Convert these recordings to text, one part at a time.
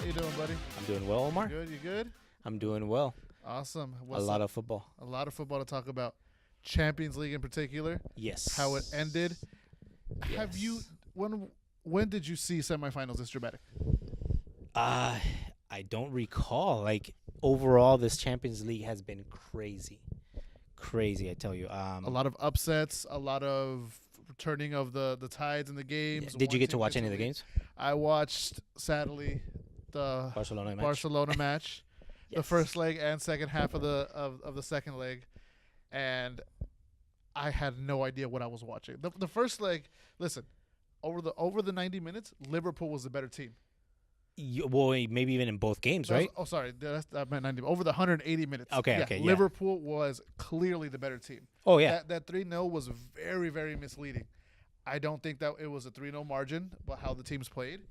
How you doing, buddy? I'm doing well, Omar. You good? I'm doing well. Awesome. A lot of football. A lot of football to talk about. Champions League in particular. Yes. How it ended. Yes. Have you when did you see semifinals this dramatic? I don't recall. Like overall, this Champions League has been crazy. I tell you. A lot of upsets, a lot of turning of the tides in the games. Did you get to watch any of the games? I watched, sadly, the Barcelona match. the Yes. first leg and second half of the second leg, and I had no idea what I was watching. The first leg, listen, over the 90 minutes, Liverpool was the better team. Well, maybe even in both games, right? Sorry, that meant 90. Over the 180 minutes. Okay. Liverpool was clearly the better team. Oh, yeah. That 3-0 was very, very misleading. I don't think that it was a 3-0 margin, but how the teams played.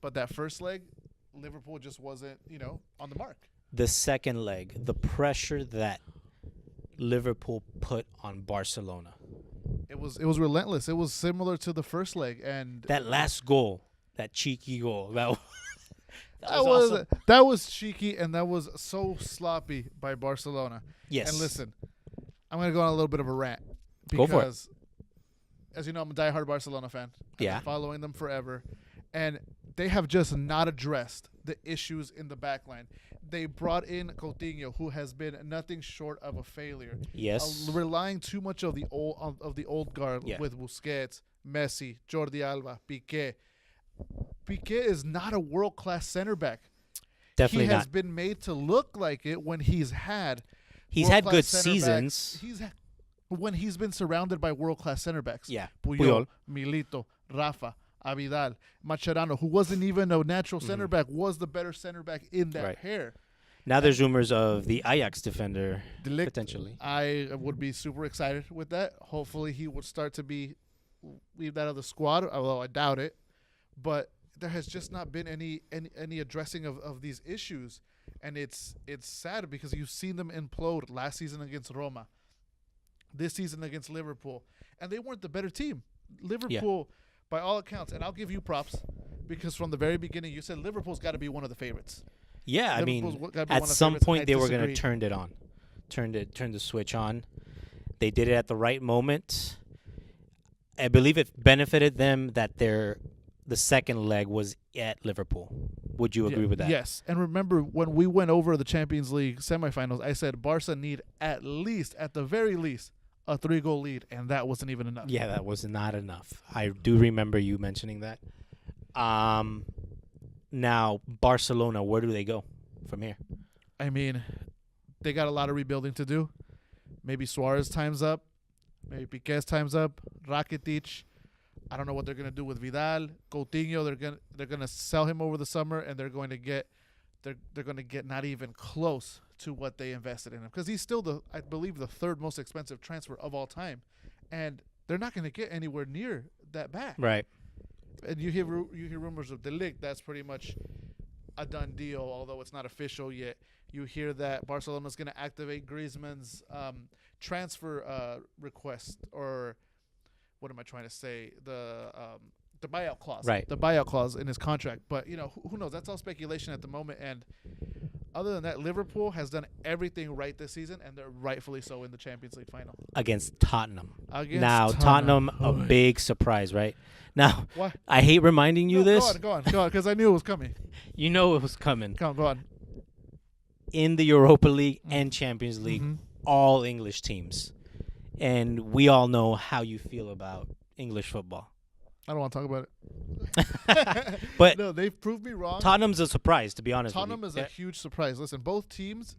But that first leg, Liverpool just wasn't, on the mark. The second leg, the pressure that Liverpool put on Barcelona. It was relentless. It was similar to the first leg, and That last goal, that cheeky goal, that was awesome. that was cheeky, and that was so sloppy by Barcelona. Yes. And listen, I'm gonna go on a little bit of a rant Go for it. because, as you know, I'm a diehard Barcelona fan. I've Yeah. been following them forever, and they have just not addressed the issues in the back line. They brought in Coutinho, who has been nothing short of a failure. Yes. Relying too much of the old guard Yeah. with Busquets, Messi, Jordi Alba, Piqué. Piqué is not a world-class center back. Definitely he has not. been made to look like it when he's had Had good world-class center seasons. backs. When he's been surrounded by world-class center backs. Yeah. Puyol, Milito, Rafa, Abidal, Mascherano, who wasn't even a natural center back, was the better center back in that Right. pair. Now there's rumors of the Ajax defender De Ligt, potentially. I would be super excited with that. Hopefully he would start to leave that out of the squad, although I doubt it. But there has just not been any addressing of these issues. And it's sad because you've seen them implode last season against Roma, this season against Liverpool. And they weren't the better team. Liverpool, by all accounts, and I'll give you props, because from the very beginning you said Liverpool's got to be one of the favorites. Yeah, I mean, Liverpool's gotta be at one of the some favorites, point and they I were going to disagree. turn it on, turn the switch on. They did it at the right moment. I believe it benefited them that the second leg was at Liverpool. Would you agree with that? Yes. And remember, when we went over the Champions League semifinals, I said Barca need at the very least, a 3-goal lead, and that wasn't even enough. Yeah, that was not enough. I do remember you mentioning that. Now, Barcelona, where do they go from here? I mean, they got a lot of rebuilding to do. Maybe Suarez time's up. Maybe Piqué's time's up. Rakitic. I don't know what they're gonna do with Vidal. Coutinho, they're gonna sell him over the summer, and they're going to get not even close to what they invested in him, because he's still I believe the third most expensive transfer of all time, and they're not gonna get anywhere near that back. Right. And you hear rumors of De Ligt. That's pretty much a done deal, although it's not official yet. You hear that Barcelona's going to activate Griezmann's transfer request, or what am I trying to say? The buyout clause. Right. The buyout clause in his contract. But, who knows? That's all speculation at the moment. And other than that, Liverpool has done everything right this season, and they're rightfully so in the Champions League final. Against Tottenham. Against Tottenham, a Oh. big surprise, right? Now, What? I hate reminding you this. Go on, because I knew it was coming. You know it was coming. Go on. In the Europa League and Champions League, Mhm. all English teams. And we all know how you feel about English football. I don't want to talk about it. But no, they've proved me wrong. Tottenham's a surprise, to be honest Tottenham with is you. a huge surprise. Listen, both teams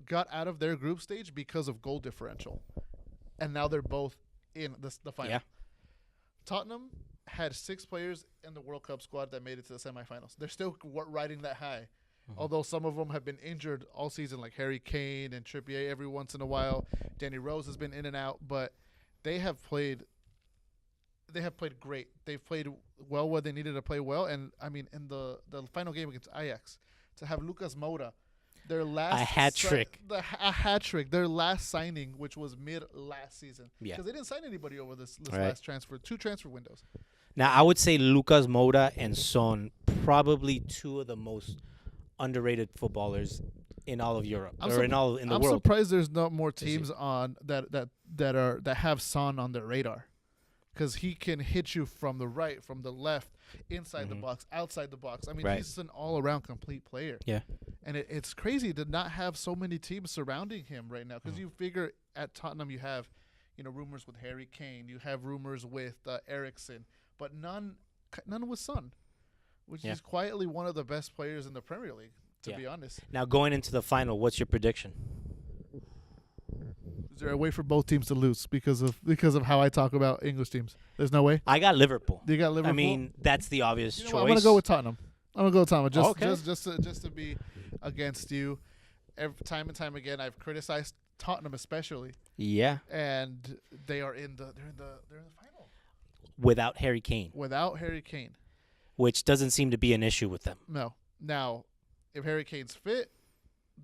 got out of their group stage because of goal differential, and now they're both in the final. Yeah. Tottenham had 6 players in the World Cup squad that made it to the semifinals. They're still riding that high, although some of them have been injured all season, like Harry Kane and Trippier every once in a while. Danny Rose has been in and out, but they have played great. They've played well where they needed to play well. And, I mean, in the final game against Ajax, to have Lucas Moura, their last... A hat trick. A hat trick. Their last signing, which was mid last season. Yeah. Because they didn't sign anybody over this Right. last transfer. 2 transfer windows. Now, I would say Lucas Moura and Son probably two of the most underrated footballers in all of Europe in the I'm world. surprised there's not more This year. teams on that have Son on their radar, because he can hit you from the right, from the left, inside the Mhm. box, outside the box. I mean, Right. he's an all-around complete player. Yeah. And it's crazy to not have so many teams surrounding him right now, because Mhm. you figure at Tottenham you have, rumors with Harry Kane, you have rumors with Ericsson, but none with Son, which Yeah. is quietly one of the best players in the Premier League, to Yeah. be honest. Now, going into the final, what's your prediction? Is there a way for both teams to lose because of how I talk about English teams? There's no way. I got Liverpool. You got Liverpool. I mean, that's the obvious You know choice. what, I'm gonna go with Tottenham. Just Okay. just to be against you. Time and time again, I've criticized Tottenham especially, Yeah, and they're in the final without Harry Kane, without Harry Kane. which doesn't seem to be an issue with them. No. Now, if Harry Kane's fit,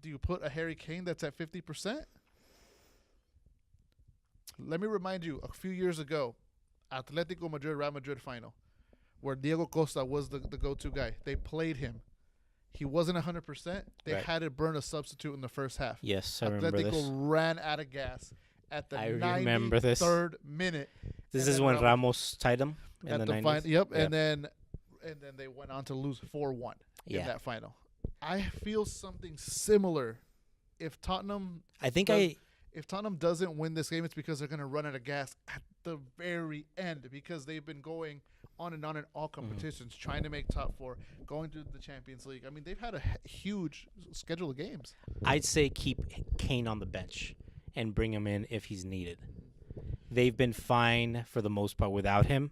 do you put a Harry Kane that's at 50%? Let me remind you, a few years ago, Atletico Madrid, Real Madrid final, where Diego Costa was the go-to guy. They played him. He wasn't 100%. They Right. had to burn a substitute in the first half. Yes, I remember Atletico this. ran out of gas at the I remember this. 93rd minute. This and is then when Real- Ramos tied them in at the the 90s. final. Yep, and then they went on to lose 4-1 Yeah. in that final. I feel something similar. If Tottenham I think does- if Tottenham doesn't win this game, it's because they're going to run out of gas at the very end, because they've been going on in all competitions, trying to make top four, going to the Champions League. I mean, they've had a huge schedule of games. I'd say keep Kane on the bench and bring him in if he's needed. They've been fine for the most part without him.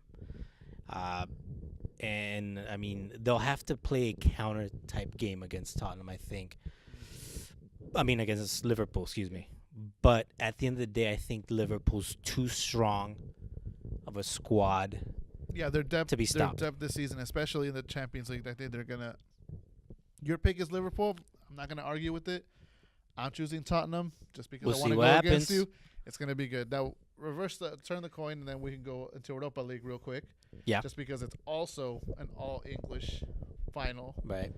And, I mean, they'll have to play a counter-type game against Tottenham, I think. I mean, against Liverpool, excuse me. But at the end of the day, I think Liverpool's too strong of a squad. Yeah, their depth To be their stopped. depth this season, especially in the Champions League. I think they're gonna. Your pick is Liverpool. I'm not gonna argue with it. I'm choosing Tottenham just because We'll I see want to what go against happens. you. It's gonna be good. Now turn the coin, and then we can go into Europa League real quick. Yeah. Just because it's also an all English final, Right.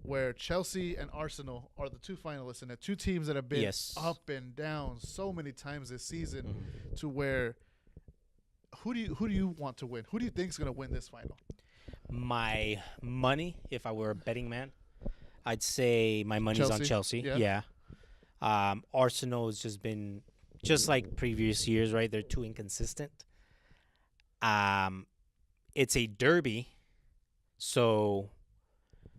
where Chelsea and Arsenal are the two finalists, and the two teams that have been Yes. up and down so many times this season, Mhm. to where. Who do you want to win? Who do you think is going to win this final? My money, if I were a betting man, I'd say my money's on Chelsea? Chelsea. Yeah. Yeah. Arsenal has just been just like previous years, right? They're too inconsistent. It's a derby, so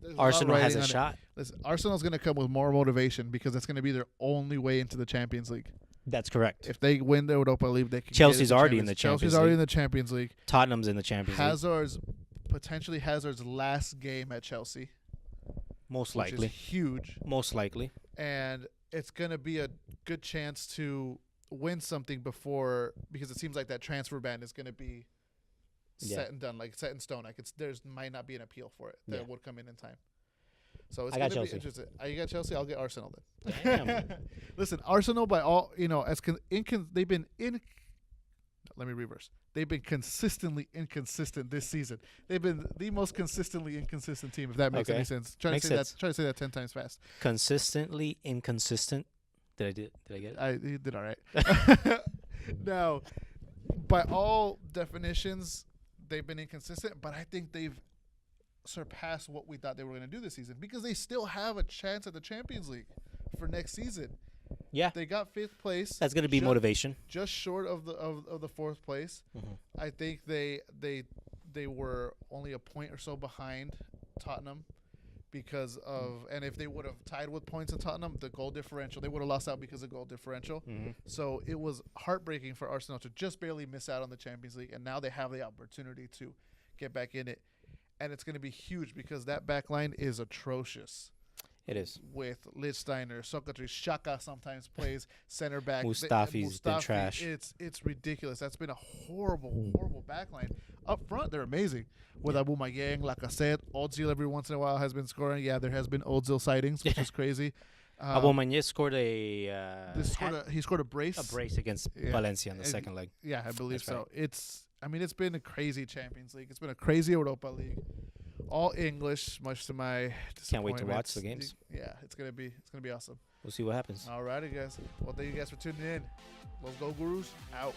There's a lot Arsenal has riding a on it. shot. Listen, Arsenal's going to come with more motivation, because that's going to be their only way into the Champions League. That's correct. If they win the Europa League, they can. Chelsea's get already in the Chelsea's Champions already League. in the Champions League. Tottenham's in the Champions League. Hazard's last game at Chelsea, Most which likely. is huge, Most likely. and it's going to be a good chance to win something before, because it seems like that transfer ban is going to be Yeah. set and done, like set in stone. Like there's might not be an appeal for it that Yeah. would come in time. So it's I going got to be Chelsea. interesting. You got Chelsea. I'll get Arsenal then. Damn. Listen, Arsenal, by all they've been in. Let me reverse. They've been consistently inconsistent this season. They've been the most consistently inconsistent team, if that makes Okay. any sense. Try Makes to sense. say that 10 times fast. Consistently inconsistent. Did I get it? You did all right. Now, by all definitions, they've been inconsistent, but I think they've surpassed what we thought they were going to do this season, because they still have a chance at the Champions League for next season. Yeah. They got 5th place. That's going to be motivation. Just short of the 4th place. Mhm. I think they were only a point or so behind Tottenham, because of, and if they would have tied with points in Tottenham, the goal differential, they would have lost out because of goal differential. Mhm. So it was heartbreaking for Arsenal to just barely miss out on the Champions League, and now they have the opportunity to get back in it, and it's going to be huge, because that back line is atrocious. It is. With Lichtsteiner, Socrates, Xhaka sometimes plays center back. Mustafi's been trash. It's ridiculous. That's been a horrible back line. Up front, they're amazing. With Aubameyang, Lacazette, Ozil every once in a while has been scoring. Yeah, there has been Ozil sightings, which is crazy. Aubameyang scored a He scored a brace. brace against Yeah. Valencia in the And- second leg. Yeah, I believe That's so. It's I mean, it's been a crazy Champions League. It's been a crazy Europa League. All English, much to my Can't wait to disappointment. watch the games. Yeah, it's gonna be awesome. We'll see what happens. Alrighty, guys. Well, thank you guys for tuning in. Let's go, Gurus. Out.